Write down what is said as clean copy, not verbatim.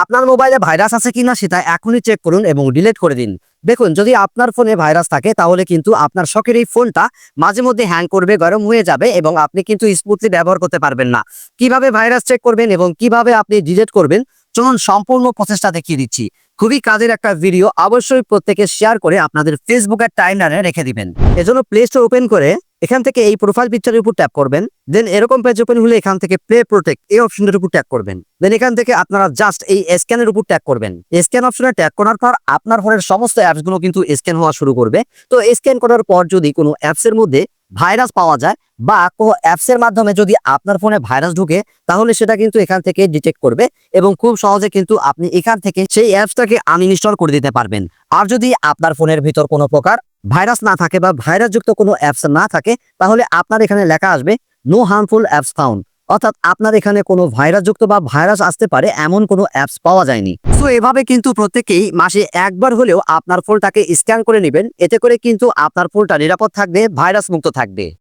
আপনার মোবাইলে ভাইরাস আছে কিনা সেটা এখনই চেক করুন এবং ডিলিট করে দিন। দেখুন, যদি আপনার ফোনে ভাইরাস থাকে তাহলে কিন্তু আপনার শখের এই ফোনটা মাঝে মধ্যে হ্যাং করবে, গরম হয়ে যাবে এবং আপনি কিন্তু স্মুথলি ব্যবহার করতে পারবেন না। কিভাবে ভাইরাস চেক করবেন এবং কিভাবে আপনি ডিলিট করবেন, চলুন সম্পূর্ণ প্রসেসটা দেখিয়ে দিচ্ছি। খুবই কাজের একটা ভিডিও, অবশ্যই প্রত্যেকে শেয়ার করে আপনাদের ফেসবুকের টাইমলাইনে রেখে দিবেন। এজন্য প্লে স্টোর ওপেন করে এখান থেকে এই প্রোফাইল পিকচারের উপর ট্যাপ করবেন। দেন এরকম পেজ ওপেন হলে এখান থেকে প্লে প্রোটেক্ট এই অপশনের উপর ট্যাপ করবেন। দেন এখান থেকে আপনারা জাস্ট এই স্ক্যানের উপর ট্যাপ করবেন। স্ক্যান অপশনে ট্যাপ করার পর আপনার ফোনের সমস্ত অ্যাপস গুলো কিন্তু স্ক্যান হওয়া শুরু করবে। তো স্ক্যান করার পর যদি কোনো অ্যাপস এর মধ্যে ভাইরাস পাওয়া যায় বা কোনো অ্যাপস এর মাধ্যমে যদি আপনার ফোনে ভাইরাস ঢুকে, তাহলে সেটা কিন্তু এখান থেকে ডিটেক্ট করবে এবং খুব সহজে কিন্তু আপনি এখান থেকে সেই অ্যাপসটাকে আনইনস্টল করে দিতে পারবেন। আর যদি আপনার ফোনের ভিতর কোনো প্রকার ভাইরাস না থাকে বা ভাইরাসযুক্ত কোনো অ্যাপস না থাকে, তাহলে আপনার এখানে লেখা আসবে নো হার্মফুল অ্যাপস ফাউন্ড, অর্থাৎ আপনার এখানে কোনো ভাইরাসযুক্ত বা ভাইরাস আসতে পারে এমন কোনো অ্যাপস পাওয়া যায়নি। তো এভাবে কিন্তু প্রত্যেকেই মাসে একবার হলেও আপনার ফোনটাকে স্ক্যান করে নেবেন। এতে করে কিন্তু আপনার ফোনটা নিরাপদ থাকবে, ভাইরাস মুক্ত থাকবে।